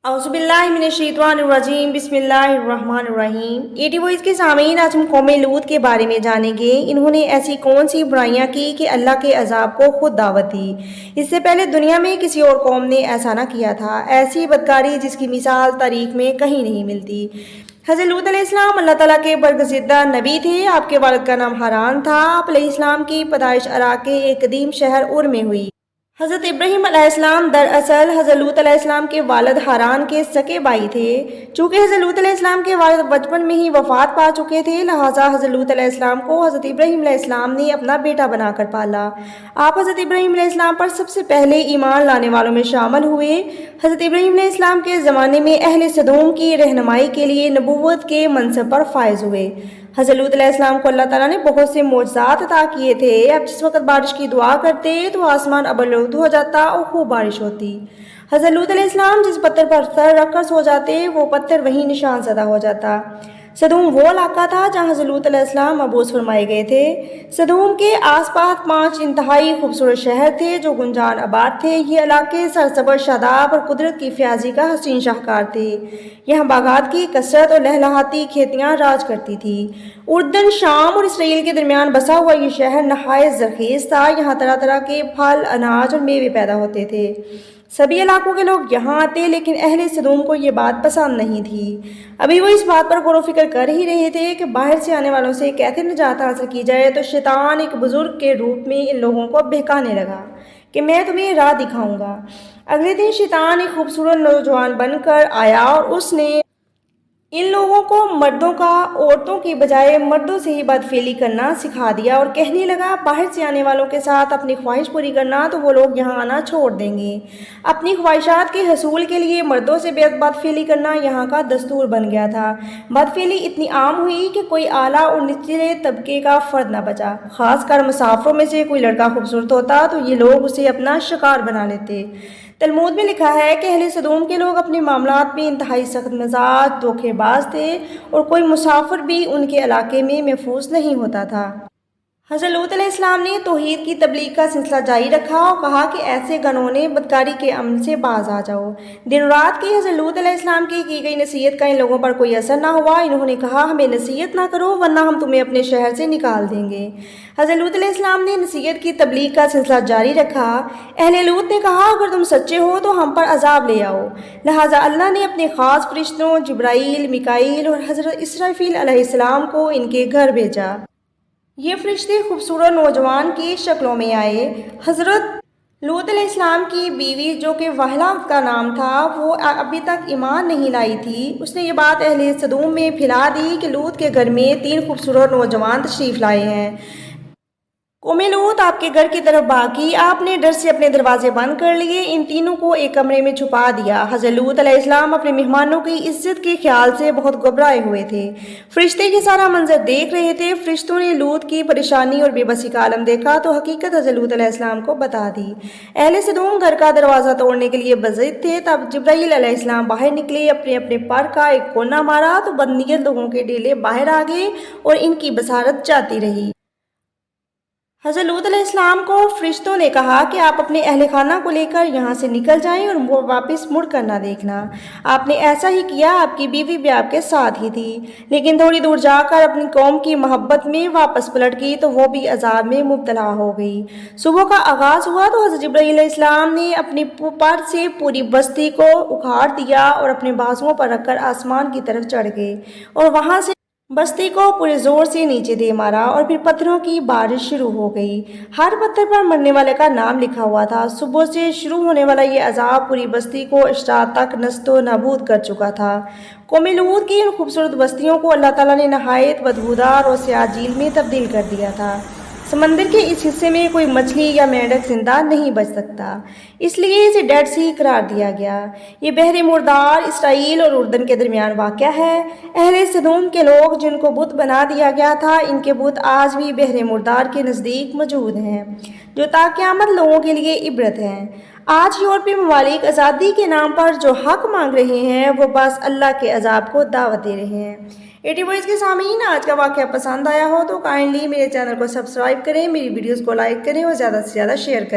اعوذ باللہ من الشیطان الرجیم بسم اللہ الرحمن الرحیم۔ ایٹی وائس کے سامعین، آج ہم قوم لوط کے بارے میں جانیں گے۔ انہوں نے ایسی کون سی برائیاں کی کہ اللہ کے عذاب کو خود دعوت دی؟ اس سے پہلے دنیا میں کسی اور قوم نے ایسا نہ کیا تھا، ایسی بدکاری جس کی مثال تاریخ میں کہیں نہیں ملتی۔ حضرت لوط علیہ السلام اللہ تعالیٰ کے برگزیدہ نبی تھے۔ آپ کے والد کا نام حاران تھا۔ آپ علیہ السلام کی پیدائش عراق کے ایک قدیم شہر ار میں ہوئی۔ حضرت ابراہیم علیہ السلام دراصل حضرت لوط علیہ السلام کے والد حاران کے سگے بھائی تھے۔ چونکہ حضرت لوط علیہ السلام کے والد بچپن میں ہی وفات پا چکے تھے، لہٰذا حضرت لوط علیہ السلام کو حضرت ابراہیم علیہ السلام نے اپنا بیٹا بنا کر پالا۔ آپ حضرت ابراہیم علیہ السلام پر سب سے پہلے ایمان لانے والوں میں شامل ہوئے۔ حضرت ابراہیم علیہ السلام کے زمانے میں اہل سدوم کی رہنمائی کے لیے نبوت کے منصب پر فائز ہوئے۔ حضرت لوط علیہ السلام کو اللہ تعالیٰ نے بہت سے معجزات عطا کیے تھے۔ اب جس وقت بارش کی دعا کرتے تو آسمان ابلود ہو جاتا اور خوب بارش ہوتی۔ حضرت لوط علیہ السلام جس پتھر پر سر رکھ کر سو جاتے وہ پتھر وہیں نشان زدہ ہو جاتا۔ سدوم وہ علاقہ تھا جہاں حضرت لوط علیہ السلام مبعوث فرمائے گئے تھے۔ سدوم کے آس پاس 5 انتہائی خوبصورت شہر تھے جو گنجان آباد تھے۔ یہ علاقے سرسبز، شاداب اور قدرت کی فیاضی کا حسین شاہکار تھے۔ یہاں باغات کی کثرت اور لہلہاتی کھیتیاں راج کرتی تھی۔ اردن، شام اور اسرائیل کے درمیان بسا ہوا یہ شہر نہایت زرخیز تھا۔ یہاں طرح طرح کے پھل، اناج اور میوے پیدا ہوتے تھے۔ سبھی علاقوں کے لوگ یہاں آتے، لیکن اہل سدوم کو یہ بات پسند نہیں تھی۔ ابھی وہ اس بات پر غور و فکر کر ہی رہے تھے کہ باہر سے آنے والوں سے کیسے نجات حاصل کی جائے، تو شیطان ایک بزرگ کے روپ میں ان لوگوں کو بہکانے لگا کہ میں تمہیں راہ دکھاؤں گا۔ اگلے دن شیطان ایک خوبصورت نوجوان بن کر آیا اور اس نے ان لوگوں کو مردوں کا عورتوں کی بجائے مردوں سے ہی بدفعلی کرنا سکھا دیا اور کہنے لگا باہر سے آنے والوں کے ساتھ اپنی خواہش پوری کرنا تو وہ لوگ یہاں آنا چھوڑ دیں گے۔ اپنی خواہشات کے حصول کے لیے مردوں سے بدفعلی کرنا یہاں کا دستور بن گیا تھا۔ بدفعلی اتنی عام ہوئی کہ کوئی اعلیٰ اور نچلے طبقے کا فرد نہ بچا۔ خاص کر مسافروں میں سے کوئی لڑکا خوبصورت ہوتا تو یہ لوگ اسے اپنا شکار بنا لیتے۔ تلمود میں لکھا ہے کہ اہل سدوم کے لوگ اپنے معاملات میں انتہائی سخت مزاج، دھوکے باز تھے اور کوئی مسافر بھی ان کے علاقے میں محفوظ نہیں ہوتا تھا۔ حضرت لوط علیہ السلام نے توحید کی تبلیغ کا سلسلہ جاری رکھا اور کہا کہ ایسے گنونے بدکاری کے عمل سے باز آ جاؤ۔ دن رات کی حضرت لوط علیہ السلام کی گئی نصیحت کا ان لوگوں پر کوئی اثر نہ ہوا۔ انہوں نے کہا ہمیں نصیحت نہ کرو ورنہ ہم تمہیں اپنے شہر سے نکال دیں گے۔ حضرت لوط علیہ السلام نے نصیحت کی تبلیغ کا سلسلہ جاری رکھا۔ اہل لوط نے کہا اگر تم سچے ہو تو ہم پر عذاب لے آؤ۔ لہٰذا اللہ نے اپنے خاص فرشتوں جبرائیل، میکائیل اور حضرت اسرافیل علیہ السلام کو ان کے گھر بھیجا۔ یہ فرشتے خوبصورت نوجوان کی شکلوں میں آئے۔ حضرت لوط علیہ السلام کی بیوی جو کہ وہلا کا نام تھا، وہ ابھی تک ایمان نہیں لائی تھی۔ اس نے یہ بات اہل سدوم میں پھیلا دی کہ لوط کے گھر میں 3 خوبصورت نوجوان تشریف لائے ہیں۔ قوم لوط آپ کے گھر کی طرف بھاگی۔ آپ نے ڈر سے اپنے دروازے بند کر لیے۔ ان تینوں کو ایک کمرے میں چھپا دیا۔ حضرت لوط علیہ السلام اپنے مہمانوں کی عزت کے خیال سے بہت گھبرائے ہوئے تھے۔ فرشتے یہ سارا منظر دیکھ رہے تھے۔ فرشتوں نے لوط کی پریشانی اور بے بسی کا عالم دیکھا تو حقیقت حضرت لوط علیہ السلام کو بتا دی۔ اہل سدوم گھر کا دروازہ توڑنے کے لیے بضد تھے۔ تب جبرائیل علیہ السلام باہر نکلے، اپنے اپنے پر کا ایک کونا مارا تو بدنیت لوگوں کے ڈیلے باہر آ گئے اور ان کی بصارت جاتی رہی۔ حضرت لوط علیہ السلام کو فرشتوں نے کہا کہ آپ اپنے اہل خانہ کو لے کر یہاں سے نکل جائیں اور واپس مڑ کر نہ دیکھنا۔ آپ نے ایسا ہی کیا۔ آپ کی بیوی بھی آپ کے ساتھ ہی تھی، لیکن تھوڑی دور جا کر اپنی قوم کی محبت میں واپس پلٹ گئی تو وہ بھی عذاب میں مبتلا ہو گئی۔ صبح کا آغاز ہوا تو حضرت جبرائیل علیہ السلام نے اپنی پر سے پوری بستی کو اکھاڑ دیا اور اپنے بازوؤں پر رکھ کر آسمان کی طرف چڑھ گئے اور وہاں سے بستی کو پورے زور سے نیچے دے مارا اور پھر پتھروں کی بارش شروع ہو گئی۔ ہر پتھر پر مرنے والے کا نام لکھا ہوا تھا۔ صبح سے شروع ہونے والا یہ عذاب پوری بستی کو اشراق تک نست و نابود کر چکا تھا۔ قوم لوط کی ان خوبصورت بستیوں کو اللہ تعالیٰ نے نہایت بدبودار اور سیاہ جھیل میں تبدیل کر دیا تھا۔ سمندر کے اس حصے میں کوئی مچھلی یا مینڈک زندہ نہیں بچ سکتا، اس لیے اسے ڈیڈ سی قرار دیا گیا۔ یہ بحر مردار اسرائیل اور اردن کے درمیان واقع ہے۔ اہل سدوم کے لوگ جن کو بت بنا دیا گیا تھا، ان کے بت آج بھی بحر مردار کے نزدیک موجود ہیں، جو تا قیامت لوگوں کے لیے عبرت ہیں۔ آج یورپی ممالک آزادی کے نام پر جو حق مانگ رہے ہیں، وہ بس اللہ کے عذاب کو دعوت دے رہے ہیں۔ ایٹی وائس کے سامعین، آج کا واقعہ پسند آیا ہو تو کائنڈلی میرے چینل کو سبسکرائب کریں، میری ویڈیوز کو لائک کریں اور زیادہ سے زیادہ شیئر کریں۔